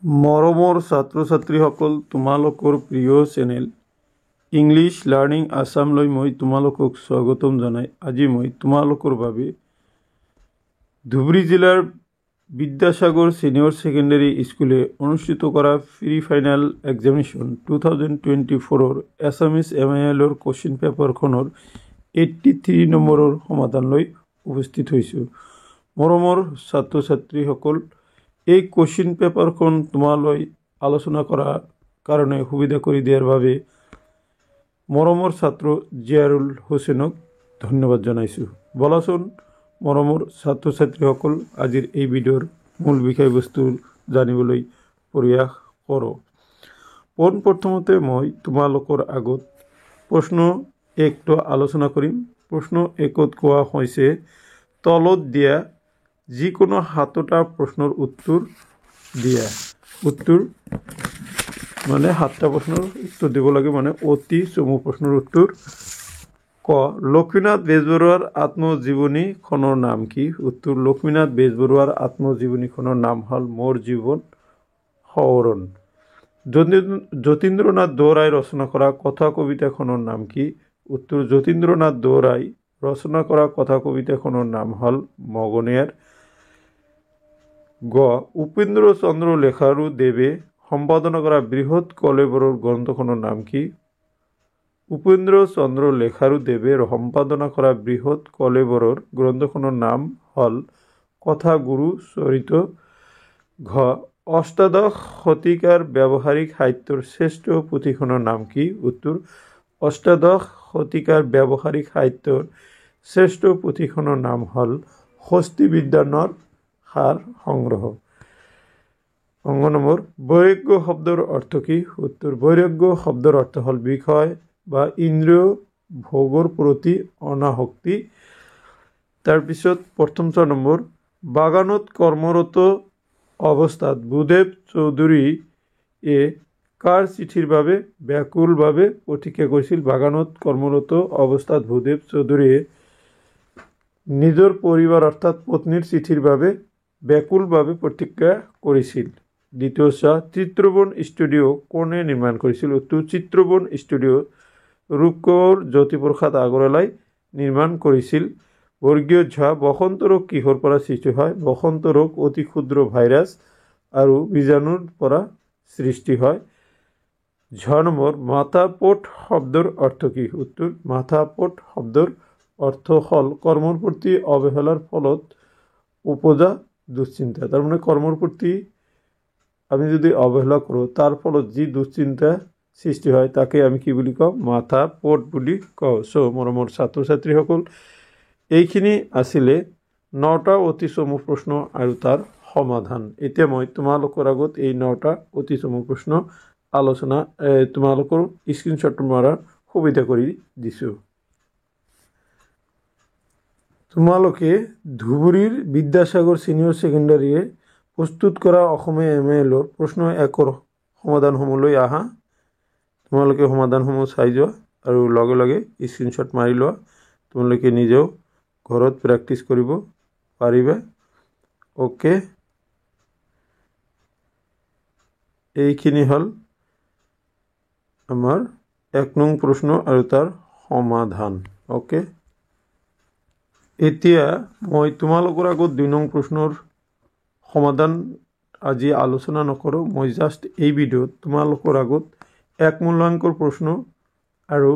মৰমৰ ছাত্ৰ ছাত্ৰীসকল, তোমালোকৰ প্ৰিয় চেনেল ইংলিছ লাৰ্ণিং আছামলৈ মই তোমালোকক স্বাগতম জনাই আজি মই তোমালোকৰ বাবে ধুবুৰী জিলাৰ বিদ্যাসাগৰ ছিনিয়ৰ ছেকেণ্ডাৰী স্কুলে অনুষ্ঠিত কৰা pre final examination 2024 Assamese MIL question পেপাৰখনৰ 83 নম্বৰৰ সমাধানলৈ উপস্থিত হৈছোঁ। মৰমৰ ছাত্ৰ ছাত্ৰীসকল, এই কোৱেশ্চন পেপাৰখন তোমালৈ আলোচনা কৰাৰ কাৰণে সুবিধা কৰি দিয়াৰ বাবে মৰমৰ ছাত্ৰ জিয়াৰুল হুছেইনক ধন্যবাদ জনাইছোঁ। বলাচোন মৰমৰ ছাত্ৰ ছাত্ৰীসকল, আজিৰ এই ভিডিঅ'ৰ মূল বিষয়বস্তু জানিবলৈ প্ৰয়াস কৰোঁ। পোনপ্ৰথমতে মই তোমালোকৰ আগত প্ৰশ্ন 1টো আলোচনা কৰিম। প্ৰশ্ন 1ত কোৱা হৈছে, তলত দিয়া যিকোনো 7টা প্ৰশ্নৰ উত্তৰ দিয়া। উত্তৰ মানে 7টা প্ৰশ্নৰ উত্তৰ দিব লাগে, মানে অতি চমু প্ৰশ্নৰ উত্তৰ। ক, লক্ষ্মীনাথ বেজবৰুৱাৰ আত্মজীৱনীখনৰ নাম কি? উত্তৰ, লক্ষ্মীনাথ বেজবৰুৱাৰ আত্মজীৱনীখনৰ নাম হ'ল মোৰ জীৱন সোঁৱৰণ। যতীন্দ্ৰনাথ দুৱৰাই ৰচনা কৰা কথা কবিতাখনৰ নাম কি? উত্তৰ, যতীন্দ্ৰনাথ দুৱৰাই ৰচনা কৰা কথা কবিতাখনৰ নাম হ'ল মগনিয়াৰ। গ, উপেন্দ্ৰ চন্দ্ৰ লেখাৰুদেৱে সম্পাদনা কৰা বৃহৎ কলেবৰৰ গ্ৰন্থখনৰ নাম কি? উপেন্দ্ৰ চন্দ্ৰ লেখাৰুদেৱে সম্পাদনা কৰা বৃহৎ কলেবৰৰ গ্ৰন্থখনৰ নাম হ'ল কথাগুৰু চৰিত। ঘ, অষ্টাদশ শতিকাৰ ব্যৱহাৰিক সাহিত্যৰ শ্ৰেষ্ঠ পুথিখনৰ নাম কি? উত্তৰ, অষ্টাদশ শতিকাৰ ব্যৱহাৰিক সাহিত্যৰ শ্ৰেষ্ঠ পুথিখনৰ নাম হ'ল ষষ্ঠী বিদ্যানৰ সাৰ সংগ্ৰহ। অংগ নম্বৰ, বৈৰাগ্য শব্দৰ অৰ্থ কি? উত্তৰ, বৈৰাগ্য শব্দৰ অৰ্থ হ'ল বিষয় বা ইন্দ্ৰিয় ভোগৰ প্ৰতি অনাসক্তি। তাৰপিছত প্ৰথম 6 নম্বৰ, বাগানত কৰ্মৰত অৱস্থাত ভূদেৱ চৌধুৰীয়ে কাৰ চিঠিৰ বাবে ব্যাকুলভাৱে প্ৰতীক্ষা কৰিছিল? বাগানত কৰ্মৰত অৱস্থাত ভূদেৱ চৌধুৰীয়ে নিজৰ পৰিবাৰ অৰ্থাৎ পত্নীৰ চিঠিৰ বাবে ব্যাকুলভাৱে প্ৰতীক্ষা কৰিছিল। দ্বিতীয় ছ, চিত্ৰবন ষ্টুডিঅ' কোনে নিৰ্মাণ কৰিছিল? উত্তৰ, চিত্ৰবন ষ্টুডিঅ' ৰূপকোঁৱৰ জ্যোতিপ্ৰসাদ আগৰৱালাই নিৰ্মাণ কৰিছিল। বৰ্গীয় ঝ, বসন্ত ৰোগ কিহৰ পৰা সৃষ্টি হয়? বসন্ত ৰোগ অতি ক্ষুদ্ৰ ভাইৰাছ আৰু বীজাণুৰ পৰা সৃষ্টি হয়। ঝ নম্বৰ, মাথাপট শব্দৰ অৰ্থ কি? উত্তৰ, মাথাপট শব্দৰ অৰ্থ হ'ল কৰ্মৰ প্ৰতি অৱহেলাৰ ফলত উপজা দুশ্চিন্তা। তাৰমানে কৰ্মৰ প্ৰতি আমি যদি অৱহেলা কৰোঁ, তাৰ ফলত যি দুশ্চিন্তা সৃষ্টি হয় তাকে আমি কি বুলি কওঁ? মাথাপট বুলি কওঁ। মৰমৰ ছাত্ৰ ছাত্ৰীসকল, এইখিনি আছিলে 9টা অতি চমু প্ৰশ্ন আৰু তাৰ সমাধান। এতিয়া মই তোমালোকৰ আগত এই 9টা অতি চমু প্ৰশ্ন আলোচনা তোমালোকৰ স্ক্ৰীনশ্বট মৰাৰ সুবিধা কৰি দিছোঁ। তোমালোকে ধুবুৰীৰ বিদ্যাসাগৰ ছিনিয়ৰ ছেকেণ্ডাৰীয়ে প্ৰস্তুত কৰা অসমীয়া MIL প্ৰশ্ন 1ৰ সমাধানসমূহলৈ আহা। তোমালোকে সমাধানসমূহ চাই যোৱা আৰু লগে লগে স্ক্ৰীনশ্বট মাৰি লোৱা। তোমালোকে নিজেও ঘৰত প্ৰেক্টিছ কৰিব পাৰিবা। অ'কে, এইখিনি হ'ল আমাৰ 1 নং প্ৰশ্ন আৰু তাৰ সমাধান। অ'কে, এতিয়া মই তোমালোকৰ আগত 2 নং প্ৰশ্নৰ সমাধান আজি আলোচনা নকৰোঁ। মই জাষ্ট এই ভিডিঅ'ত তোমালোকৰ আগত 1 মূল্যাংকৰ প্ৰশ্ন আৰু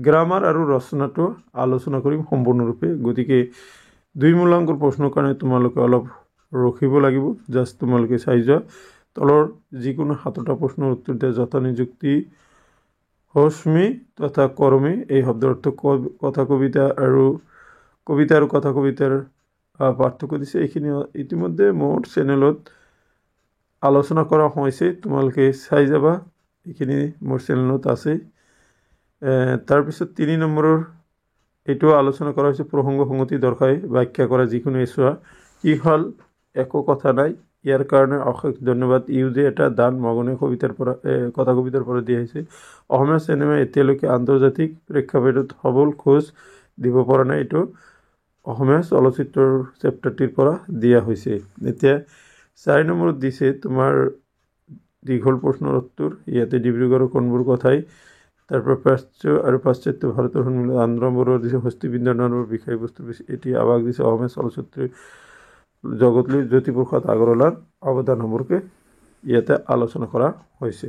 গ্ৰামাৰ আৰু ৰচনাটো আলোচনা কৰিম সম্পূৰ্ণৰূপে। গতিকে 2 মূল্যাংকৰ প্ৰশ্নৰ কাৰণে তোমালোকে অলপ ৰখিব লাগিব। জাষ্ট তোমালোকে চাই যোৱা। তলৰ যিকোনো 7টা প্ৰশ্নৰ উত্তৰ দিয়া। যথা নিযুক্তি, হস্মি তথা কৰ্মী, এই শব্দৰ অৰ্থ কথা কবিতা আৰু কথা কবিতাৰ পাৰ্থক্য দিছে। এইখিনি ইতিমধ্যে মোৰ চেনেলত আলোচনা কৰা হৈছে, তোমালোকে চাই যাবা। এইখিনি মোৰ চেনেলত আছে। তাৰপিছত 3 নম্বৰৰ এইটো আলোচনা কৰা হৈছে, প্ৰসংগ সংগতি দৰ্শাই ব্যাখ্যা কৰা যিকোনো এছোৱা। কি হ'ল? একো কথা নাই। ইয়াৰ কাৰণে অশেষ ধন্যবাদ। ইউজে এটা দান মগনি কবিতাৰ পৰা কথা কবিতাৰ পৰা দিয়া হৈছে। অসমীয়া চিনেমা এতিয়ালৈকে আন্তৰ্জাতিক প্ৰেক্ষাপটত সবল খোজ দিব পৰা নাই। এইটো অসমীয়া চলচ্চিত্ৰৰ চেপ্টাৰটিৰ পৰা দিয়া হৈছে। এতিয়া 4 নম্বৰত দিছে তোমাৰ দীঘল প্ৰশ্নৰ উত্তৰ ইয়াতে ডিব্ৰুগড়ৰ কোনবোৰ কথাই তাৰপৰ প্ৰাচ্য আৰ পাশ্চাত্য ভাৰতেৰ সন্মিলন আন্ধ্ৰম্বৰ দিছে হস্তিবিদ্যানৰ বিষয়বস্তু এটি আবাক দিছে অসমীয়া চলচ্চিত্ৰেৰ জগতলৈ জ্যোতিপ্ৰসাদ আগৰৱালাৰ অৱদান সম্পৰ্কে ইয়াতে আলোচনা কৰা হৈছে।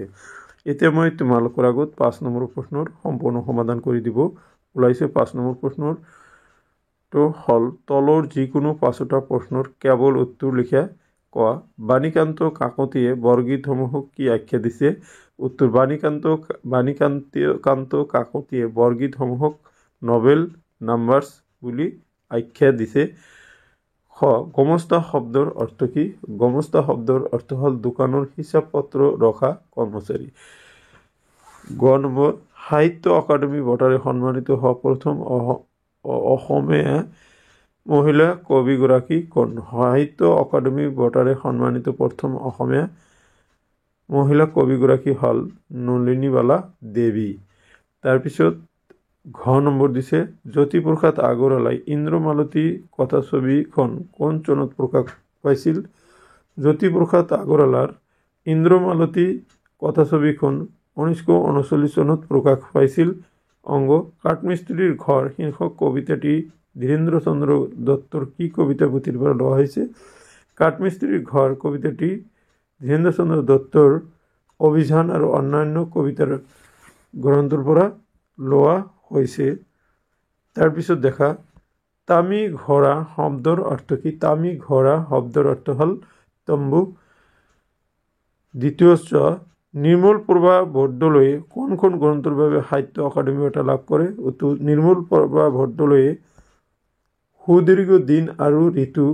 এতিয়া মই তোমালোকৰ আগত 5 নম্বৰ প্ৰশ্নৰ সম্পূৰ্ণ সমাধান কৰি দিব ওলাইছে। 5 নম্বৰ প্ৰশ্নৰ তো হল তলৰ যিকোনো 5টা প্ৰশ্নৰ কেৱল উত্তৰ লিখা কোৱা। বাণীকান্ত কাকতিয়ে বৰগীতসমূহক কি আখ্যা দিছে? উত্তৰ বাণীকান্ত কাকতিয়ে বৰগীতসমূহক নভেল নাম্বাৰছ বুলি আখ্যা দিছে। খ গোমস্তা শব্দৰ অৰ্থ কি? গোমস্তা শব্দৰ অৰ্থ হল দোকানৰ হিচাপ পত্ৰ ৰখা কৰ্মচাৰী। গ নম্বৰ সাহিত্য অকাডেমি বঁটাৰে সন্মানিত হোৱা প্ৰথম অসমীয়া মহিলা কবিগৰাকী কোন? সাহিত্য অকাডেমি বঁটাৰে সন্মানিত প্ৰথম অসমীয়া মহিলা কবিগৰাকী হল নলিনীবালা দেৱী। তাৰপিছত ঘ নম্বৰ দিছে জ্যোতিপ্ৰসাদ আগৰৱালাই ইন্দ্ৰমালতী কথাছবিখন কোন চনত প্ৰকাশ পাইছিল? জ্যোতিপ্ৰসাদ আগৰৱালাৰ ইন্দ্ৰমালতী কথাছবিখন 1939 চনত প্ৰকাশ পাইছিল। অংগ কাঠমিস্ত্ৰীৰ ঘৰ শীৰ্ষক কবিতাটি ধীৰেন্দ্ৰ চন্দ্ৰ দত্তৰ কি কবিতা পুথিৰ পৰা লোৱা হৈছে? কাঠমিস্ত্ৰীৰ ঘৰ কবিতাটি ধীৰেন্দ্ৰ চন্দ্ৰ দত্তৰ অভিযান আৰু অন্যান্য কবিতাৰ গ্ৰন্থৰ পৰা লোৱা হৈছে। তাৰপিছত দেখা তামি ঘোঁৰা শব্দৰ অৰ্থ কি? তামি ঘোঁৰা শব্দৰ অৰ্থ হল তম্বু। দ্বিতীয় নিৰ্মল প্ৰভা বৰদলৈয়ে কোনখন গ্ৰন্থৰ বাবে সাহিত্য অকাডেমি বঁটা লাভ কৰে? উত্তৰ নিৰ্মল প্ৰভা বৰদলৈয়ে সুদীৰ্ঘ দিন আৰু ঋতু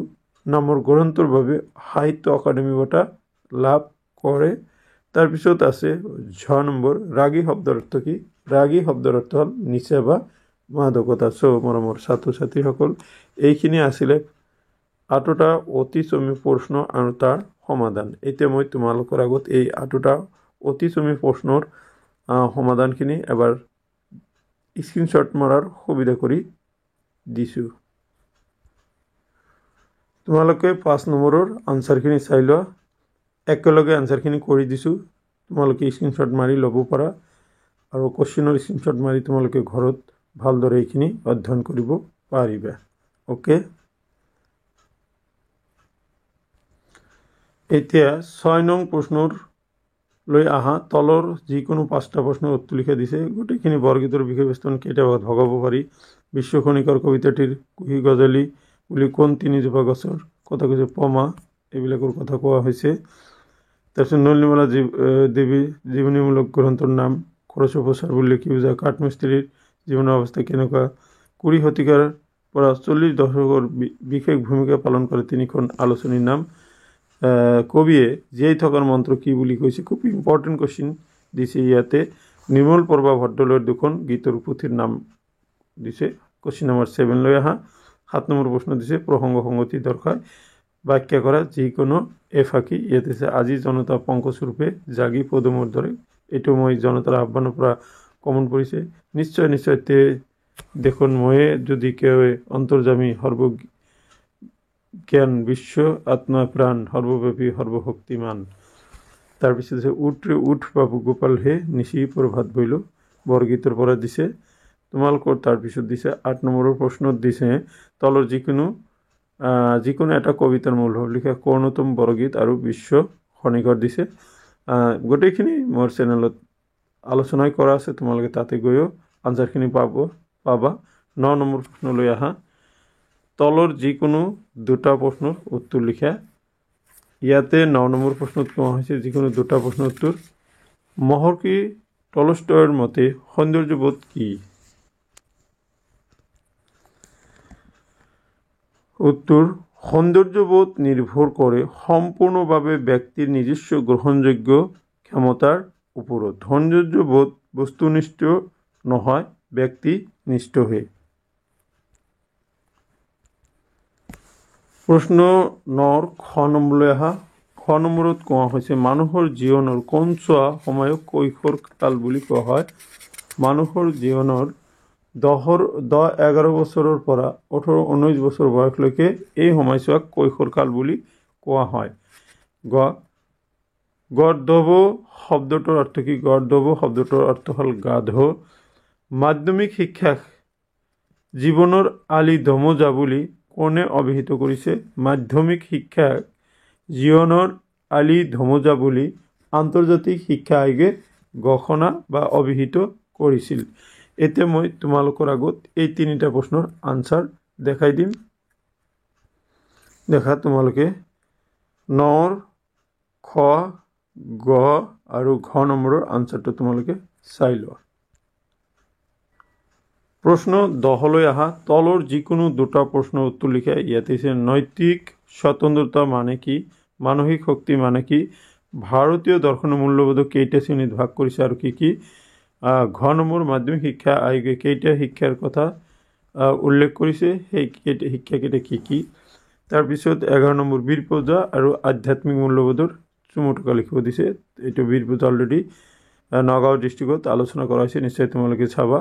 নামৰ গ্ৰন্থৰ বাবে সাহিত্য অকাডেমি বঁটা লাভ কৰে। তাৰপিছত আছে ঝ নম্বৰ ৰাগী শব্দৰ অৰ্থ কি? ৰাগী শব্দৰ অৰ্থ হল নিচা বা মাদকতা। মৰমৰ ছাত্ৰ ছাত্ৰীসকল এইখিনি আছিলে 8টা অতিচমী প্ৰশ্ন আৰু তাৰ সমাধান। এতিয়া মই তোমালোকৰ আগত এই 8টা অতিচমী প্ৰশ্নৰ সমাধানখিনি এবাৰ স্ক্ৰীনশ্বট মৰাৰ সুবিধা কৰি দিছোঁ। তোমালোকে 5 নম্বৰৰ আনসাৰখিনি চাই লোৱা। একেলগে আনসাৰখিনি কৰি দিছোঁ, তোমালোকে স্ক্ৰীনশ্বট মাৰি ল'ব পাৰা আৰু কোশ্চিনৰ স্ক্ৰীনশ্বট মাৰি তোমালোকে ঘৰত ভালদৰে এইখিনি অধ্যয়ন কৰিব পাৰিবা। ওকে, এতিয়া 6 নং প্ৰশ্নৰ লৈ আহা। তলৰ যিকোনো 5টা প্ৰশ্নৰ উত্তৰ লিখা দিছে। গোটেইখিনি বৰগীতৰ বিষয়বস্তু কেইটা ভাগত ভগাব পাৰি? বিশ্ব খনিকৰ কবিতাটিৰ কুহি গজালি বুলি কোন 3জোপা গছৰ কথা কৈছে? পমা। এইবিলাকৰ কথা কোৱা হৈছে। তাৰপিছত নলিনীবালা দেৱীৰ জীৱনীমূলক গ্ৰন্থৰ নাম খৰচ প্ৰচাৰ বুলিলে কি বুজা? কাঠমিস্ত্ৰীৰ জীৱনৰ অৱস্থা কেনেকুৱা? 20 শতিকাৰ পৰা 40 দশকৰ বিশেষ ভূমিকা পালন কৰে 3খন আলোচনীৰ নাম। কবিয়ে জীয়াই থকাৰ মন্ত্ৰ কি বুলি কৈছে? খুব ইম্পৰ্টেণ্ট কোশ্চিন দিছে ইয়াতে। নিৰ্মল প্ৰভা বৰদলৈৰ 2খন গীতৰ পুথিৰ নাম দিছে। কোশ্চিন নম্বৰ 7 লৈ আহা। 7 নম্বৰ প্ৰশ্ন দিছে প্ৰসংগ সংগতি দৰ্শাই ব্যাখ্যা কৰা যিকোনো এফাকি। ইয়াতে আছে আজি জনতা পংকজৰূপে জাগি পদুমৰ দৰে। এইটো মই জনতাৰ আহ্বানৰ পৰা কমন পৰিছে। নিশ্চয় নিশ্চয় তে দেখোন ময়ে যদি কেউ অন্তৰ্যামী সৰ্বজ্ঞান বিশ্ব আত্মা প্ৰাণ সৰ্বব্যাপী সৰ্বশক্তিমান। তাৰপিছত আছে উঠৰে উঠ বাবু গোপাল হে নিশি প্ৰভাত বৈল বৰগীতৰ পৰা দিছে তোমালোকৰ। তাৰপিছত দিছে 8 নম্বৰৰ প্ৰশ্নত দিছে তলৰ যিকোনো এটা কবিতাৰ মূলভাৱ লিখা। কৰ্ণতম বৰগীত আৰু বিশ্ব খনিকৰ দিছে। গোটেইখিনি মোৰ চেনেলত আলোচনাই কৰা আছে, তোমালোকে তাতে গৈও আনসাৰখিনি পাবা। 9 নম্বৰ প্ৰশ্ন লৈ আহা। তলৰ যিকোনো 2টা প্ৰশ্নৰ উত্তৰ লিখা। ইয়াতে 9 নম্বৰ প্ৰশ্নত কোৱা হৈছে যিকোনো 2টা প্ৰশ্নৰ উত্তৰ। মহৰ্ষি টলষ্টয়ৰ মতে সৌন্দৰ্যবোধ কি? উত্তৰ সৌন্দৰ্যবোধ নিৰ্ভৰ কৰে সম্পূৰ্ণভাৱে ব্যক্তিৰ নিজস্ব গ্ৰহণযোগ্য ক্ষমতাৰ ওপৰত। সৌন্দৰ্যবোধ বস্তুনিষ্ঠ নহয়, ব্যক্তিনিষ্ঠহে। প্ৰশ্ন 9ৰ খ নম্বৰলৈ আহা। খ নম্বৰত কোৱা হৈছে মানুহৰ জীৱনৰ কোনছোৱা সময়ক কৈশোৰ কাল বুলি কোৱা হয়? মানুহৰ জীৱনৰ 10-11 বছৰৰ পৰা 18-19 বছৰ বয়সলৈকে এই সময়ছোৱাক কৈশোৰ কাল বুলি কোৱা হয়। গ গৰ্দভ শব্দটোৰ অৰ্থ কি? গৰ্দভ শব্দটোৰ অৰ্থ হ'ল গাধ। মাধ্যমিক শিক্ষা জীৱনৰ আলি ধমজা বুলি কোনে অভিহিত কৰিছে? মাধ্যমিক শিক্ষা জীৱনৰ আলি ধমজা বুলি আন্তৰ্জাতিক শিক্ষা আয়োগে ঘোষণা বা অভিহিত কৰিছিল। এতিয়া মই তোমালোকৰ আগত এই তিনিটা প্ৰশ্নৰ আনসাৰ দেখাই দিম। দেখা তোমালোকে নৰ খ গ আৰু ঘ নম্বৰৰ আনসাৰটো তোমালোকে চাই লোৱা। প্ৰশ্ন 10লৈ আহা। তলৰ যিকোনো দুটা প্ৰশ্নৰ উত্তৰ লিখা। ইয়াতে আছে নৈতিক স্বতন্ত্ৰতা মানে কি? মানসিক শক্তি মানে কি? ভাৰতীয় দৰ্শনৰ মূল্যবোধক কেইটা শ্ৰেণীত ভাগ কৰিছে আৰু কি কি? ঘ নম্বৰ মাধ্যমিক শিক্ষা আয়োগে কেইটা শিক্ষাৰ কথা উল্লেখ কৰিছে, সেই শিক্ষাকেইটা কি কি? তাৰপিছত 11 নম্বৰ বীৰ পূজা আৰু আধ্যাত্মিক মূল্যবোধৰ চুমুটকা লিখিব দিছে। এইটো বীৰ পূজা অলৰেডি নগাঁও ডিষ্ট্ৰিক্টত আলোচনা কৰা হৈছে, নিশ্চয় তোমালোকে চাবা।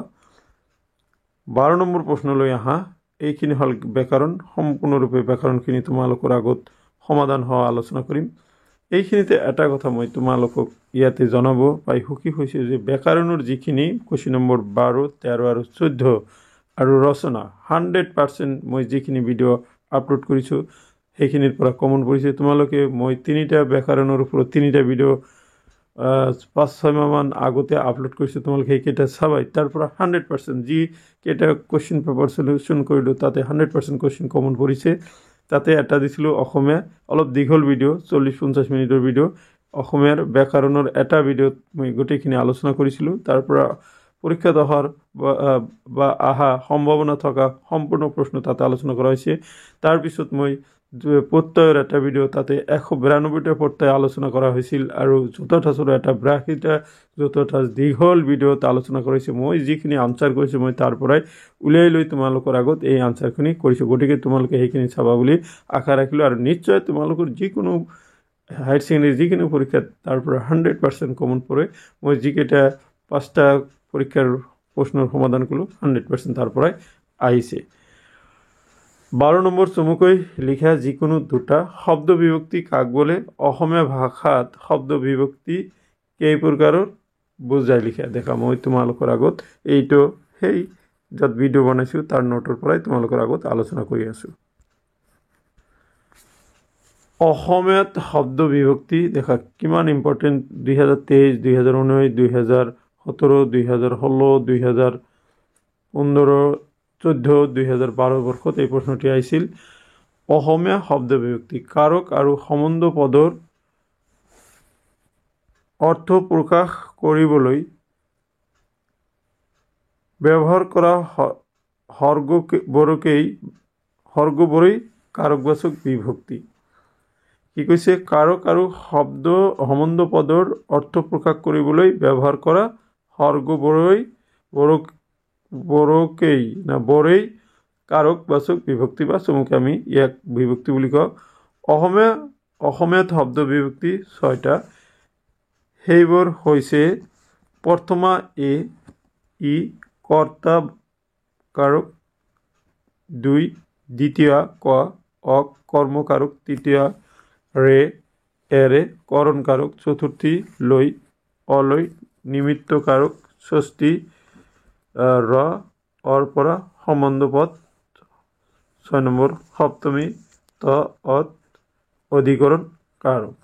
12 নম্বৰ প্ৰশ্নলৈ আহা। এইখিনি হ'ল ব্যাকৰণ। সম্পূৰ্ণৰূপে ব্যাকৰণখিনি তোমালোকৰ আগত সমাধান হোৱা আলোচনা কৰিম। এইখিনিতে এটা কথা মই তোমালোকক ইয়াতে জনাব পাই সুখী হৈছোঁ যে ব্যাকৰণৰ যিখিনি কুৱেশ্যন নম্বৰ 12, 13 আৰু 14 আৰু ৰচনা 100% মই যিখিনি ভিডিঅ' আপলোড কৰিছোঁ সেইখিনিৰ পৰা কমন পৰিছে। তোমালোকে মই তিনিটা ব্যাকৰণৰ ওপৰত তিনিটা ভিডিঅ' 5-6 মাহমান আগতে আপলোড কৰিছোঁ, তোমালোকে সেইকেইটা চাবাই। তাৰ পৰা 100% যিকেইটা কুৱেশ্যন পেপাৰ চলিউশ্যন কৰিলোঁ তাতে 100% কুৱেশ্যন কমন পৰিছে। তাতে এটা দিছিলোঁ অসমীয়া, অলপ দীঘল ভিডিঅ' 40-50 মিনিটৰ ভিডিঅ'। অসমীয়াৰ ব্যাকৰণৰ এটা ভিডিঅ'ত মই গোটেইখিনি আলোচনা কৰিছিলোঁ। তাৰ পৰা পৰীক্ষাত অহাৰ বা অহা সম্ভাৱনা থকা সম্পূৰ্ণ প্ৰশ্ন তাতে আলোচনা কৰা হৈছে। তাৰপিছত মই প্ৰত্যয়ৰ এটা ভিডিঅ' তাতে 192টা প্ৰত্যয় আলোচনা কৰা হৈছিল আৰু জোতা-ঠাঁচৰ এটা 82টা জোতা-ঠাঁচ দীঘল ভিডিঅ'ত আলোচনা কৰিছোঁ। মই যিখিনি আনসাৰ কৰিছোঁ মই তাৰ পৰাই উলিয়াই লৈ তোমালোকৰ আগত এই আনসাৰখিনি কৰিছোঁ। গতিকে তোমালোকে সেইখিনি চাবা বুলি আশা ৰাখিলোঁ আৰু নিশ্চয় তোমালোকৰ যিকোনো হায়াৰ ছেকেণ্ডেৰী যিকোনো পৰীক্ষাত তাৰ পৰা 100% কমন পৰে। মই যিকেইটা 5টা পৰীক্ষাৰ প্ৰশ্নৰ সমাধান কৰিলোঁ 100% তাৰ পৰাই আহিছে। 12 নম্বৰ চমুকৈ লিখা যিকোনো দুটা শব্দ বিভক্তি কাক বোলে? অসমীয়া ভাষাত শব্দ বিভক্তি কেই প্ৰকাৰৰ বুজাই লিখা। দেখা মই তোমালোকৰ আগত এইটো সেই য'ত ভিডিঅ' বনাইছোঁ তাৰ নোটৰ পৰাই তোমালোকৰ আগত আলোচনা কৰি আছোঁ। অসমীয়াত শব্দ বিভক্তি দেখা কিমান ইম্পৰ্টেণ্ট। 2023, 2019, 2017, 2016, 2015, 14, 2012 বৰ্ষত এই প্ৰশ্নটি আহিছিল। অসমীয়া শব্দ বিভক্তি কাৰক আৰু সম্বন্ধ পদৰ অৰ্থ প্ৰকাশ কৰিবলৈ ব্যৱহাৰ কৰা হৰ্গবোৰেই কাৰকবাচক বিভক্তি। কি কৈছে? কাৰক আৰু সম্বন্ধ পদৰ অৰ্থ প্ৰকাশ কৰিবলৈ ব্যৱহাৰ কৰা বৰেই কাৰকবাচক বিভক্তি বা চমুকৈ আমি ইয়াক বিভক্তি বুলি কওঁ। অসমীয়াত শব্দ বিভক্তি 6টা। সেইবোৰ হৈছে প্ৰথমা ই কৰ্তা কাৰক, 2 দ্বিতীয় অ কৰ্মকাৰক, তৃতীয় এৰে কৰণ কাৰক, চতুৰ্থী অলৈ নিমিত্ত কাৰক, ষষ্ঠী অৰ পৰা সম্বন্ধ পদ, 6 নম্বৰ সপ্তমী অধিকৰণ কাৰক।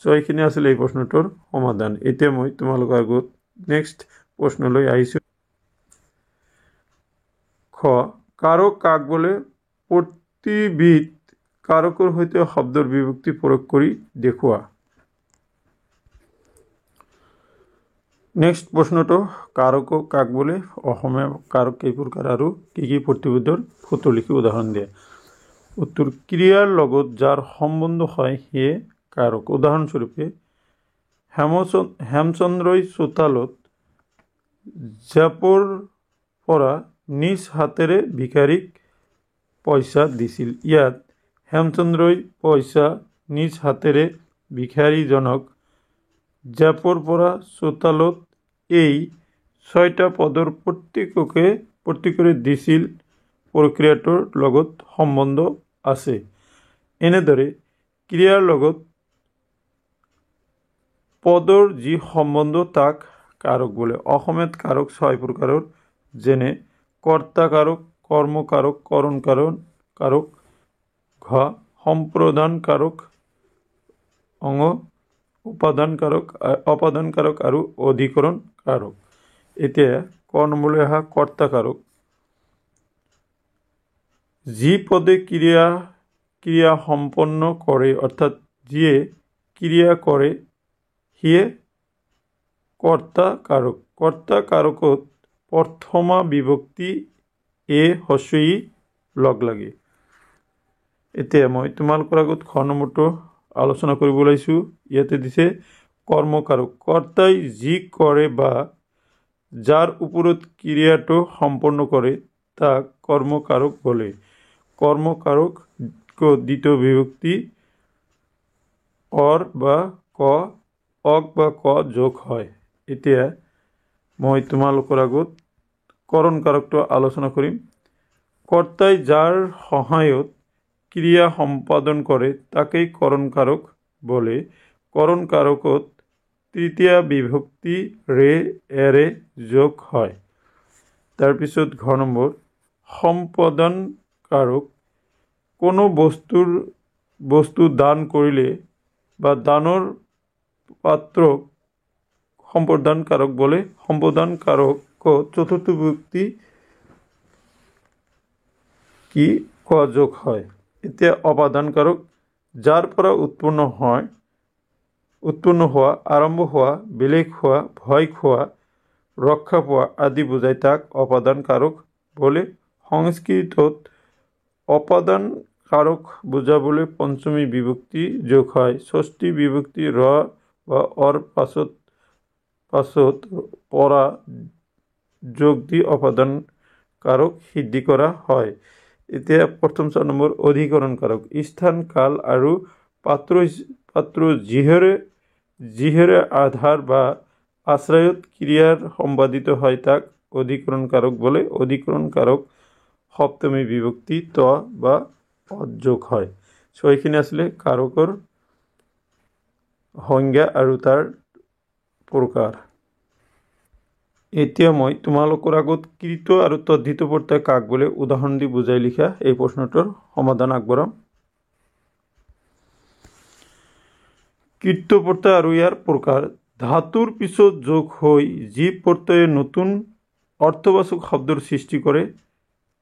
এইখিনি আছিল এই প্ৰশ্নটোৰ সমাধান। এতিয়া মই তোমালোকৰ আগত নেক্সট প্ৰশ্নলৈ আহিছোঁ। খ কাৰক কাক বোলে? প্ৰতিবিধ কাৰকৰ সৈতে শব্দৰ বিভক্তি প্ৰয়োগ কৰি দেখুওৱা। নেক্সট প্ৰশ্নটো কাৰক কাক বোলে? অসমীয়া কাৰক কেই প্ৰকাৰ আৰু কি কি প্ৰতিবিধৰ ফটো লিখি উদাহৰণ দিয়া। উত্তৰ ক্ৰিয়াৰ লগত যাৰ সম্বন্ধ হয় সেয়ে কাৰক। উদাহৰণস্বৰূপে হেমচন্দ্ৰই চোতালত জেপৰ পৰা নিজ হাতেৰে ভিখাৰীক পইচা দিছিল। ইয়াত হেমচন্দ্ৰই পইচা নিজ হাতেৰে ভিখাৰীজনক জেপৰ পৰা চোতালত এই 6টা পদৰ প্ৰত্যেকৰে দিছিল প্ৰক্ৰিয়াটোৰ লগত সম্বন্ধ আছে। এনেদৰে ক্ৰিয়াৰ লগত পদৰ যি সম্বন্ধ তাক কাৰক বোলে। অসমীয়াত কাৰক 6 প্ৰকাৰৰ, যেনে কৰ্তা কাৰক, কৰ্ম কাৰক, কৰণ কাৰক, ঘ সম্প্ৰদান কাৰক, অঙ অপাদান কাৰক আৰু অধিকৰণ কাৰক। এতিয়া ক নম্বৰলৈ অহা কৰ্তা কাৰক। যি পদে ক্ৰিয়া সম্পন্ন কৰে, অৰ্থাৎ যিয়ে ক্ৰিয়া কৰে সিয়ে কৰ্তা কাৰক। কৰ্তা কাৰকত প্ৰথমা বিভক্তি এ হস্ৰ ই লগ লাগে। এতিয়া মই তোমালোকৰ আগত খ নম্বৰটো আলোচনা কৰিব ওলাইছোঁ। ইয়াতে দিছে কৰ্মকাৰক। কৰ্তাই যি কৰে বা যাৰ ওপৰত ক্ৰিয়াটো সম্পন্ন কৰে তাক কৰ্মকাৰক বলে। কৰ্মকাৰক দ্বিতীয় বিভক্তি অৰ বা ক, অক বা ক যোগ হয়। এতিয়া মই তোমালোকৰ আগত কৰণ কাৰকটো আলোচনা কৰিম। কৰ্তাই যাৰ সহায়ত ক্ৰিয়া সম্পাদন কৰে তাকেই কৰণ কাৰক বলে। কৰণ কাৰকত তৃতীয় বিভক্তি ৰে এৰে যোগ হয়। তাৰপিছত ঘ নম্বৰ সম্পাদন কাৰক। কোনো বস্তু দান কৰিলে বা দানৰ পাত্ৰক সম্প্ৰদান কাৰক বলে। সম্প্ৰদান কাৰক চতুৰ্থ বিভক্তি কি ক যোগ হয়। এতিয়া অপাদান কাৰক। যাৰ পৰা উৎপন্ন হোৱা, আৰম্ভ হোৱা, বিলেখ হোৱা, ভয় খোৱা, ৰক্ষা পোৱা আদি বুজায় তাক অপাদান কাৰক বলে। সংস্কৃতত অপাদান কাৰক বুজাবলৈ পঞ্চমী বিভক্তি যোগ হয়। ষষ্ঠী বিভক্তি ৰ বা অৰ পাছত পৰা যোগ দি অপাদান কাৰক সিদ্ধি কৰা হয়। এতিয়া প্ৰথম 4 নম্বৰ অধিকৰণ কাৰক। স্থান, কাল আৰু পাত্ৰ যিহেৰে আধাৰ বা আশ্ৰয়ত ক্ৰিয়াৰ সম্পাদিত হয় তাক অধিকৰণ কাৰক বলে। অধিকৰণ কাৰক সপ্তমী বিভক্তি ত বা যোগ হয়। এইখিনি আসলে কাৰকৰ সংজ্ঞা আৰু তাৰ প্ৰকাৰ। এতিয়া মই তোমালোকৰ আগত কৃত আৰু তদ্ধিত প্ৰত্যয় কাক বোলে উদাহৰণ দি বুজাই লিখা এই প্ৰশ্নটোৰ সমাধান আগবঢ়াম। কৃত প্ৰত্যয় আৰু ইয়াৰ প্ৰকাৰ। ধাতুৰ পিছত যোগ হৈ যি প্ৰত্যয়ে নতুন অৰ্থবাচক শব্দৰ সৃষ্টি কৰে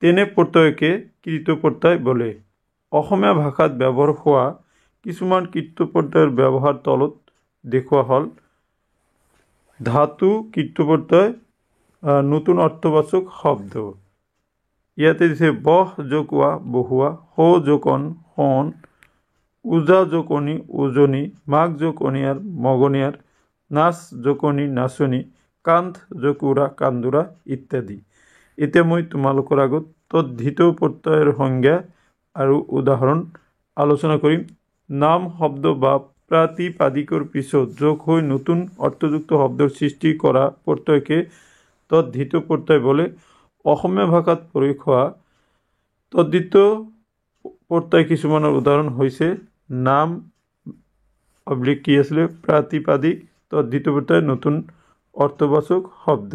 তেনে প্ৰত্যয়কে কৃত প্ৰত্যয় বলে। অসমীয়া ভাষাত ব্যৱহাৰ হোৱা কিছুমান কৃত প্ৰত্যয়ৰ ব্যৱহাৰ তলত দেখুওৱা হ'ল। ধাতু কৃত প্ৰত্যয় নতুন অৰ্থবাচক শব্দ। ইয়াতে দিছে বহ যোগ ৱা বহুৱা, হ যোগ অন হন, উজা যোগ অনি উজনি, মাঘ যোগ অনিয়াৰ মগনিয়াৰ, নাচ যোগ অনি নাচনি, কান্ধ যোগ উৰা কান্দোৰা ইত্যাদি। এতিয়া মই তোমালোকৰ আগত তদ্ধিত প্ৰত্যয়ৰ সংজ্ঞা আৰু উদাহৰণ আলোচনা কৰিম। নাম শব্দ বা প্ৰাতিপাদিকৰ পিছত যোগ হৈ নতুন অৰ্থযুক্ত শব্দৰ সৃষ্টি কৰা প্ৰত্যয়কে তদ্ধিত প্ৰত্যয় বলে। অসমীয়া ভাষাত প্ৰয়োগ হোৱা তদ্ধিত প্ৰত্যয় কিছুমানৰ উদাহৰণ হৈছে নাম কি আছিলে প্ৰাতিপাদিক তদ্ধিত প্ৰত্যয় নতুন অৰ্থবাচক শব্দ।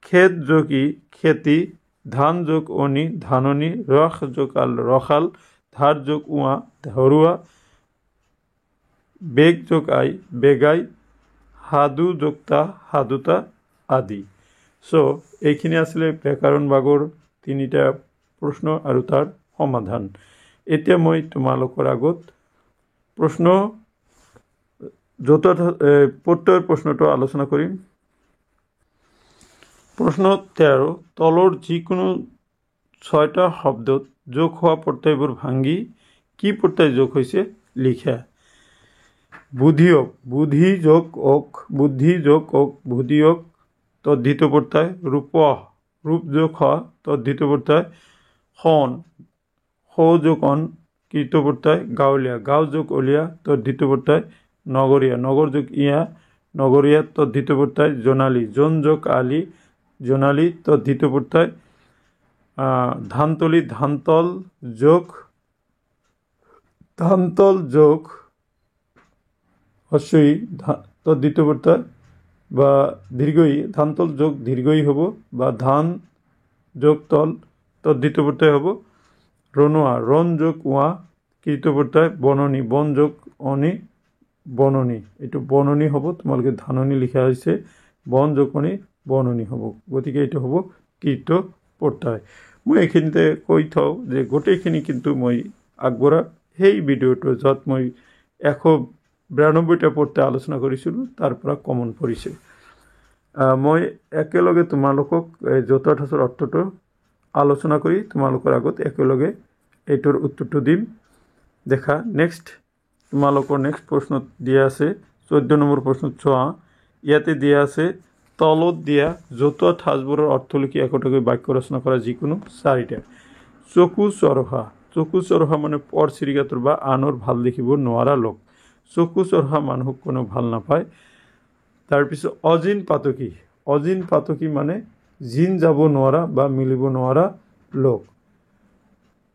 খেত যোগ ই খেতি, ধান যোগ অনি ধাননি, ৰস যোগ আল ৰসাল, ধাৰ যোগ উৱা ধৰুৱা, বেগ যোগ আই বেগাই, সাধু যোগ তা সাধুতা আদি। এইখিনি আছিলে ব্যাকৰণ ভাগৰ 3টা প্ৰশ্ন আৰু তাৰ সমাধান। এতিয়া মই তোমালোকৰ আগত প্ৰত্যয়ৰ প্ৰশ্নটো আলোচনা কৰিম। প্ৰশ্ন 13 তলৰ যিকোনো 6টা শব্দত যোগ হোৱা প্ৰত্যয়বোৰ ভাঙি কি প্ৰত্যয় যোগ হৈছে লিখা। বুদ্ধিয়ক, বুদ্ধি যোগ অক, বুদ্ধি যোগ অক বুদ্ধিয়ক তদ্ধিত প্ৰত্যয়। ৰূপহ, ৰূপ যোগ হ তদ্ধিত প্ৰত্যয়। সন, স যোগ অন কৃত প্ৰত্যয়। গাঁৱলীয়া, গাঁও যোগ অলিয়া তদ্ধিত প্ৰত্যয়। নগৰীয়া, নগৰ যোগ ইয়া নগৰীয়া তদ্ধিত প্ৰত্যয়। জোনালী, জন যোগ আলি জোনালী তদ্ধিত প্ৰত্যয়। ধানতলী, ধানতল যোগ ধানতল যোগ হস্যই তদ্ধিত প্রত্যয় বা দীর্ঘই ধানতল যোগ দীর্ঘই হব বা ধান যোগ তল তদ্ধিত প্রত্যয় হব রনোয়া রন যোগ ওয়া কৃত প্রত্যয় বননি বন যোগ অনি বননি এইটো বননি হ'ব তোমালোকে ধাননি লিখা হৈছে বন যোগ অনি বননি হ'ব গতিকে এইটো হ'ব কৃত প্ৰত্যয় মই এইখিনিতে কৈ থওঁ যে গোটেইখিনি কিন্তু মই আগবঢ়া সেই ভিডিঅ'টো য'ত মই 192টা প্ৰত্যয় আলোচনা কৰিছিলোঁ তাৰ পৰা কমন পৰিছে মই একেলগে তোমালোকক জতুৱা ঠাঁচৰ অৰ্থটো আলোচনা কৰি তোমালোকৰ আগত একেলগে এইটোৰ উত্তৰটো দিম দেখা নেক্সট তোমালোকৰ নেক্সট প্ৰশ্নত দিয়া আছে 14 নম্বৰ প্ৰশ্নত চোৱা ইয়াতে দিয়া আছে তলত দিয়া জতুৱা ঠাঁচবোৰৰ অৰ্থ লিখি একোটাকৈ বাক্য ৰচনা কৰা যিকোনো 4টা চকু চৰহা মানে পৰ চিৰিকাটোৰ বা আনৰ ভাল দেখিব নোৱাৰা লোক চকু চৰহা মানুহক কোনো ভাল নাপায় তাৰপিছত অজিন পাতকী মানে জিন যাব নোৱাৰা বা মিলিব নোৱাৰা লোক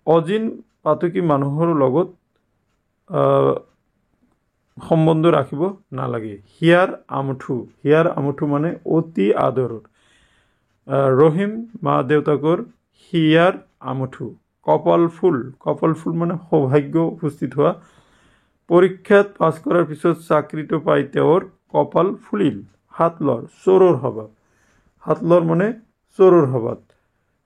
অজিন পাতকী মানুহৰ লগত সম্বন্ধ ৰাখিব নালাগে হিয়াৰ আমঠু মানে অতি আদৰৰ ৰহিম মা দেউতাকৰ হিয়াৰ আমঠু কপাল ফুল মানে সৌভাগ্য উপস্থিত হোৱা পৰীক্ষাত পাছ কৰাৰ পিছত চাকৰিটো পাই তেওঁৰ কপাল ফুলিল হাতলৰ মানে চোৰৰ স্বভাৱ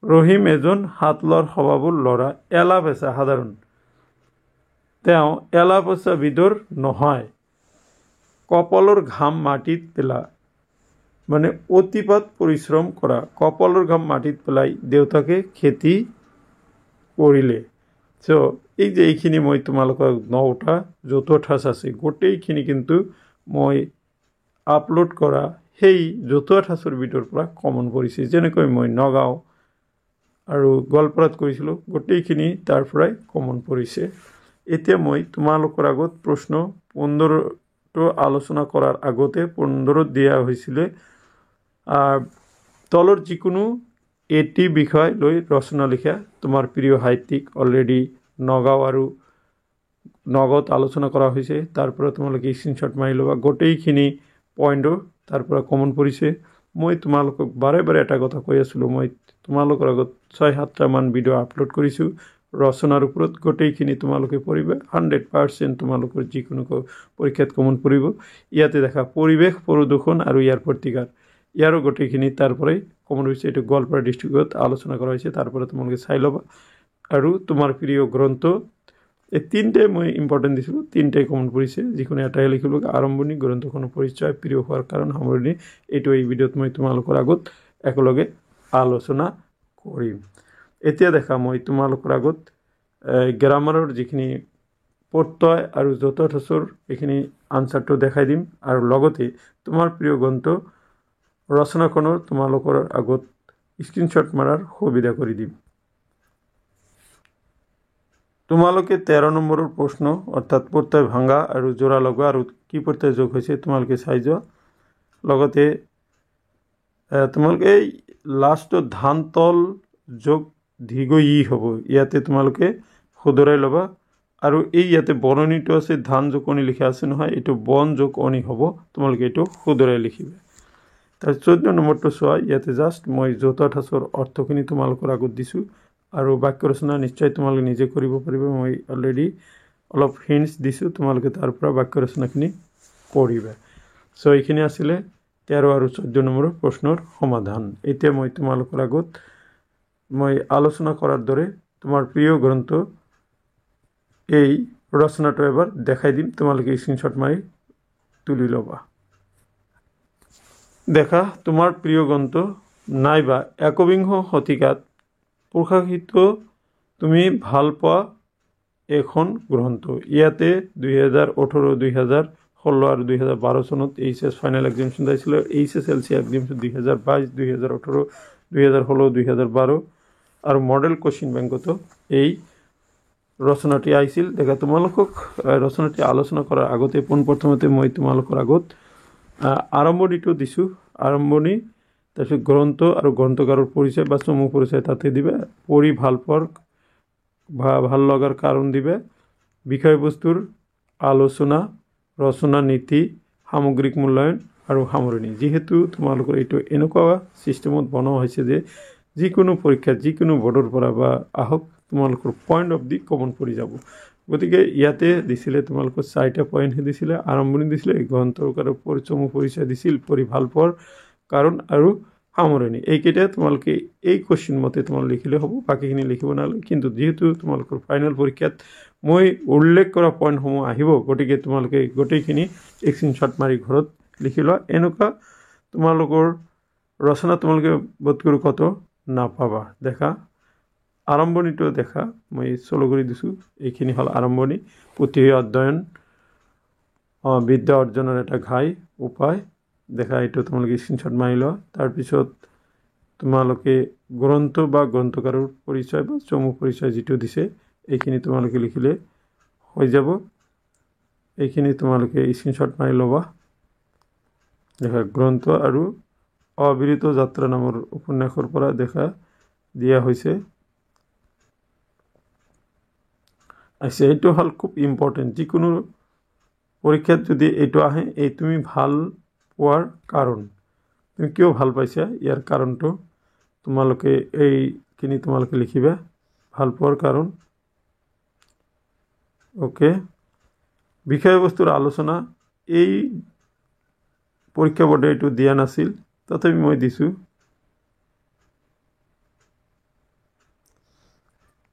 ৰহিম এজন হাতলৰ স্বভাৱৰ ল'ৰা এলা পেচা সাধাৰণ তেওঁ এলা পেচা বিধৰ নহয় কপালৰ ঘাম মাটিত পেলা মানে অতিপাত পৰিশ্ৰম কৰা কপালৰ ঘাম মাটিত পেলাই দেউতাকে খেতি কৰিলে চ' এই যে এইখিনি মই তোমালোকক 9টা জতুৱা ঠাঁচ আছে গোটেইখিনি কিন্তু মই আপলোড কৰা সেই জতুৱা ঠাঁচৰ ভিতৰৰ পৰা কমন পৰিছে যেনেকৈ মই নগাঁও আৰু গোৱালপাৰাত কৰিছিলোঁ গোটেইখিনি তাৰ পৰাই কমন পৰিছে এতিয়া মই তোমালোকৰ আগত প্ৰশ্ন 15টো আলোচনা কৰাৰ আগতে 15ত দিয়া হৈছিলে তলৰ যিকোনো এটি বিষয় লৈ ৰচনা লিখা তোমাৰ প্ৰিয় সাহিত্যিক অলৰেডি নগাঁৱত আলোচনা কৰা হৈছে তাৰ পৰা তোমালোকে স্ক্ৰীনশ্বট মাৰি ল'বা গোটেইখিনি পইণ্টৰ তাৰ পৰা কমন পৰিছে মই তোমালোকক বাৰে এটা কথা কৈ আছিলোঁ মই তোমালোকৰ আগত 6-7টা মান ভিডিঅ' আপলোড কৰিছোঁ ৰচনাৰ ওপৰত গোটেইখিনি তোমালোকে পঢ়িবা 100% তোমালোকৰ যিকোনো পৰীক্ষাত কমন পৰিব ইয়াতে দেখা পৰিৱেশ প্ৰদূষণ আৰু ইয়াৰ প্ৰতিকাৰ ইয়াৰো গোটেইখিনি তাৰ পৰাই কমন হৈছে এইটো গোৱালপাৰা ডিষ্ট্ৰিক্টত আলোচনা কৰা হৈছে তাৰ পৰা তোমালোকে চাই ল'বা আৰু তোমাৰ প্ৰিয় গ্ৰন্থ এই 3টাই মই ইম্পৰ্টেণ্ট দিছিলোঁ 3টাই কমন পৰিছে যিকোনো এটাই লিখিলোঁ আৰম্ভণি গ্ৰন্থখনৰ পৰিচয় প্ৰিয় হোৱাৰ কাৰণ সামৰণি এইটো এই ভিডিঅ'ত মই তোমালোকৰ আগত একেলগে আলোচনা কৰিম এতিয়া দেখা মই তোমালোকৰ আগত গ্ৰামাৰৰ যিখিনি প্ৰত্যয় আৰু জতুৱা ঠাঁচৰ এইখিনি আনচাৰটো দেখাই দিম আৰু লগতে তোমাৰ প্ৰিয় গ্ৰন্থ ৰচনাখনৰ তোমালোকৰ আগত স্ক্ৰীনশ্বট মাৰাৰ সুবিধা কৰি দিম তোমালোকে 13 নম্বৰৰ প্ৰশ্ন অৰ্থাৎ প্ৰত্যয় ভাঙা আৰু জোৰা লগোৱা আৰু কি প্ৰত্যয় যোগ হৈছে তোমালোকে চাই যোৱা লগতে তোমালোকে লাষ্টত ধান তল যোগ দীৰ্ঘ ই হ'ব ইয়াতে তোমালোকে শুধৰাই ল'বা আৰু এই ইয়াতে বননিটো আছে ধান যোগ অনি লিখা আছে নহয় এইটো বন যোগ অনি হ'ব তোমালোকে এইটো শুধৰাই লিখিবা তাৰ 14 নম্বৰটো চোৱা ইয়াতে জাষ্ট মই জতুৱা ঠাঁচৰ অৰ্থখিনি তোমালোকৰ আগত দিছোঁ আৰু বাক্য ৰচনা নিশ্চয় তোমালোকে নিজে কৰিব পাৰিবা মই অলৰেডি অলপ হিণ্টছ দিছোঁ তোমালোকে তাৰ পৰা বাক্য ৰচনাখিনি কৰিবা চ' এইখিনি আছিলে 13 আৰু 14 নম্বৰৰ প্ৰশ্নৰ সমাধান এতিয়া মই তোমালোকৰ আগত মই আলোচনা কৰাৰ দৰে তোমাৰ প্ৰিয় গ্ৰন্থ এই ৰচনাটো এবাৰ দেখাই দিম তোমালোকে স্ক্ৰীনশ্বট মাৰি তুলি ল'বা দেখা তোমাৰ প্ৰিয় গ্ৰন্থ নাইবা একবিংশ শতিকাত প্ৰকাশিত তুমি ভাল পোৱা এখন গ্ৰন্থ ইয়াতে 2018 2016 আৰু 2012 চনত এইচএছ ফাইনেল এক্সামিনেশ্যন দিছিল এইচএছএলচি এক্সামিনেশ্যন 2022 2018 2016 2012 আৰু মডেল কোশ্চিন বেংকতো এই ৰচনাটি আহিছিল দেখা তোমালোকক ৰচনাটি আলোচনা কৰাৰ আগতে পোনপ্ৰথমতে মই তোমালোকৰ আগত আৰম্ভণিটো দিছোঁ আৰম্ভণি তাৰপিছত গ্ৰন্থ আৰু গ্ৰন্থকাৰৰ পৰিচয় বা চমু পৰিচয় তাতে দিবা পঢ়ি ভাল পোৱাৰ ভাল লগাৰ কাৰণ দিবা বিষয়বস্তুৰ আলোচনা ৰচনা নীতি সামগ্ৰিক মূল্যায়ন আৰু সামৰণি যেহেতু তোমালোকৰ এইটো এনেকুৱা সিস্টেমত বনোৱা হৈছে যে যিকোনো পৰীক্ষা যিকোনো বৰ্ডৰ পৰা বা আহক তোমালোকৰ পয়েন্ট অফ দি কমন পৰি যাব গতিকে ইয়াতে দিছিলে তোমালোকৰ 4টা পয়েন্ট দিছিলে আৰম্ভণি দিছিলে গ্ৰন্থকাৰ পৰিচয় দিছিল পঢ়ি ভাল পোৱাৰ কাৰণ আৰু সামৰণি এইকেইটা তোমালোকে এই কোশ্চেন মতে তোমালোকে লিখিলে হ'ব বাকিখিনি লিখিব নালাগে কিন্তু যেহেতু তোমালোকৰ ফাইনেল পৰীক্ষাত মই উল্লেখ কৰা পয়েন্টসমূহ আহিব গতিকে তোমালোকে গোটেইখিনি স্ক্ৰীনশ্বট মাৰি ঘৰত লিখি লোৱা এনেকুৱা তোমালোকৰ ৰচনা তোমালোকে বোধকৰো কত নাপাবা দেখা আৰম্ভণিটো দেখা মই চলো কৰি দিছো এইখিনি হল আৰম্ভণি পুথি অধ্যয়ন বিদ্যা অৰ্জনৰ এটা ঘাই উপায় দেখা এইটো তোমালোকে স্ক্ৰীনশ্বট মাৰি লোৱা তাৰ পিছত তোমালোকে গ্ৰন্থ বা গ্ৰন্থকাৰৰ পৰিচয় বা চমু পৰিচয় যেটো দিছে এইখিনি তোমালোকে লিখিলে হৈ যাব এইখিনি তোমালোকে স্ক্ৰীনশ্বট মাৰি লবা দেখা গ্ৰন্থ আৰু অবিৰত যাত্ৰা নামৰ উপন্যাসৰ পৰা দেখা দিয়া হৈছে আছে এইটো হল খুব ইম্পৰ্টেন্ট যিকোনো পৰীক্ষাত যদি এইটো আহে এই তুমি ভাল পোৱাৰ কাৰণ তুমি কিয় ভাল পাইছা ইয়াৰ কাৰণটো তোমালোকে এইখিনি তোমালোকে লিখিবা ভাল পোৱাৰ কাৰণ ওকে বিষয়বস্তুৰ আলোচনা এই পৰীক্ষা বোৰ্ডে এইটো দিয়া নাছিল তথাপি মই দিছো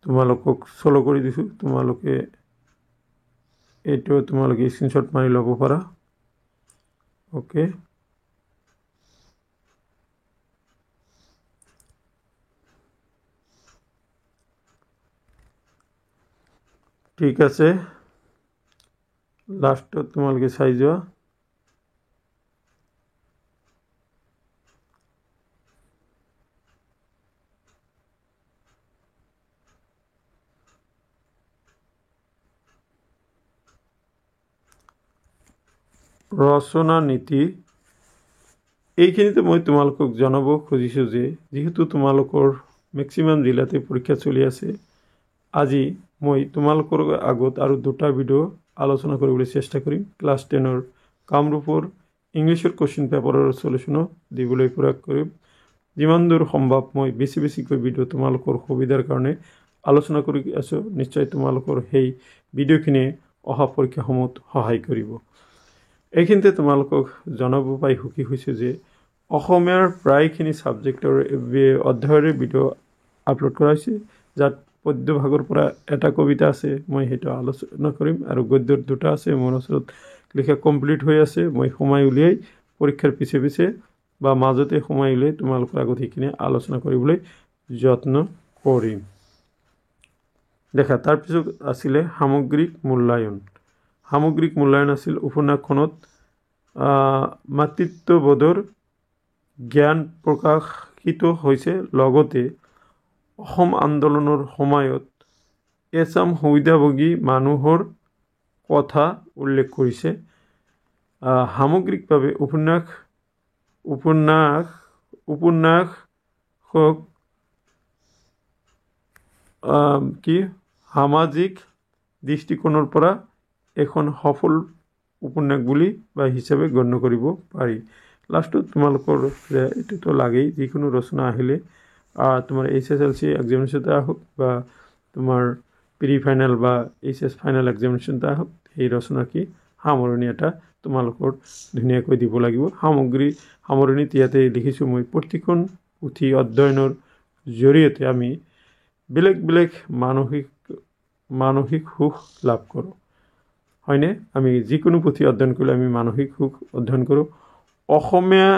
তোমালোকক চলো কৰি দিছো তোমালোকে এইটো তোমালোকে স্ক্ৰীনশ্বট মাৰি ল'ব পাৰা ওকে ঠিক আছে লাষ্টত তোমালোকে চাই যোৱা ৰচনা নীতি এইখিনিতে মই তোমালোকক জনাব খুজিছো যে যেহেতু তোমালোকৰ ম্যাক্সিমাম জিলাতে পৰীক্ষা চলি আছে আজি মই তোমালোকৰ আগত আৰু দুটা ভিডিও আলোচনা কৰিবলৈ চেষ্টা কৰিম ক্লাস 10ৰ কামৰূপৰ ইংলিছৰ কোশ্চেন পেপাৰৰ সলিউশন দিবলৈ প্ৰয়াস কৰিম যিমান দূৰ সম্ভৱ মই বেছি ভিডিও তোমালোকৰ সুবিধাৰ কাৰণে আলোচনা কৰি আছো নিশ্চয় তোমালোকৰ সেই ভিডিওখিনি অহা পৰীক্ষাসমূহত সহায় কৰিব এইখিনিতে তোমালোকক জনাব পাই সুখী হৈছে যে অসমীয়াৰ প্ৰায়খিনি সাবজেক্টৰ অধ্যায়ৰ ভিডিও আপলোড কৰা হৈছে যাত পদ্য ভাগৰ পৰা এটা কবিতা আছে মই হেতু আলোচনা কৰিম আৰু গদ্যৰ দুটা আছে মোৰ ওচৰত লিখা কমপ্লিট হৈ আছে মই সময় উলিয়াই পৰীক্ষাৰ পিছে বা মাজতে সময় উলিয়াই তোমালোকৰ আগত এইখিনি আলোচনা কৰিবলৈ যত্ন কৰিম দেখা তাৰ পিছত আছিল সামগ্ৰিক মূল্যায়ন আছিল উপন্যাসখনত মাতৃত্ববোধৰ জ্ঞান প্ৰকাশিত হৈছে লগতে অসম আন্দোলনৰ সময়ত এছাম সুবিধাভোগী মানুহৰ কথা উল্লেখ কৰিছে সামগ্ৰিকভাৱে উপন্যাসক কি সামাজিক দৃষ্টিকোণৰ পৰা এখন সফল উপন্যাস বুলি বা হিচাপে গণ্য কৰিব পাৰি লাষ্টত তোমালোকৰ এটো লাগেই যিকোনো ৰচনা আহিলে তোমাৰ এছএসএলসি এক্সামিনেশনটা হোক বা তোমাৰ প্ৰি ফাইনাল বা এইচএস ফাইনাল এক্সামিনেশনটা হোক এই ৰচনা কি সামৰণি এটা তোমালোকৰ ধুনীয়াকৈ দিব লাগিব সামৰণি ইয়াতে লিখিছো মই প্ৰতিখন পুথি অধ্যয়নৰ জৰিয়তে আমি বেলেগ মানসিক সুখ লাভ কৰো হয়নে আমি যিকোনো পুথি অধ্যয়ন কৰিলে আমি মানসিক সুখ অধ্যয়ন কৰো অসমীয়া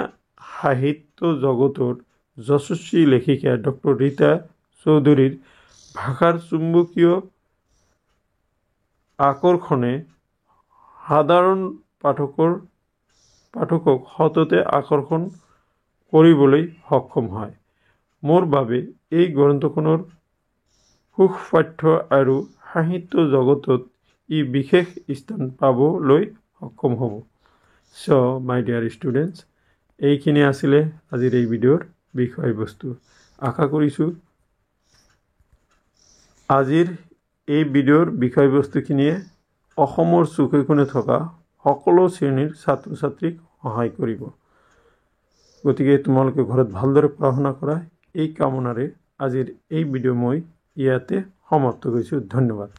সাহিত্য জগতৰ যশস্বী লেখিকা ডক্টৰ ৰীতা চৌধুৰীৰ ভাষাৰ চুম্বকীয় আকৰ্ষণে সাধাৰণ পাঠকক সততে আকৰ্ষণ কৰিবলৈ সক্ষম হয় মোৰ বাবে এই গ্ৰন্থখনৰ সুখপাঠ্য আৰু সাহিত্য জগতত ই বিশেষ স্থান পাবলৈ সক্ষম হ'ব সো মাই ডিয়াৰ ষ্টুডেন্টস এইখিনি আছিল আজিৰ এই ভিডিওৰ বিষয়বস্তু আশা কৰিছো আজিৰ এই ভিডিওৰ বিষয়বস্তুখিনিয়ে অসমৰ চুকে কোণে থকা সকলো শ্ৰেণীৰ ছাত্ৰ ছাত্ৰীক সহায় কৰিব। গতিকে তোমালোকে ঘৰত ভালদৰে পঢ়া শুনা কৰা, এই কামনাৰে আজিৰ এই ভিডিঅ' মই ইয়াতে সমাপ্ত কৰিছোঁ। ধন্যবাদ।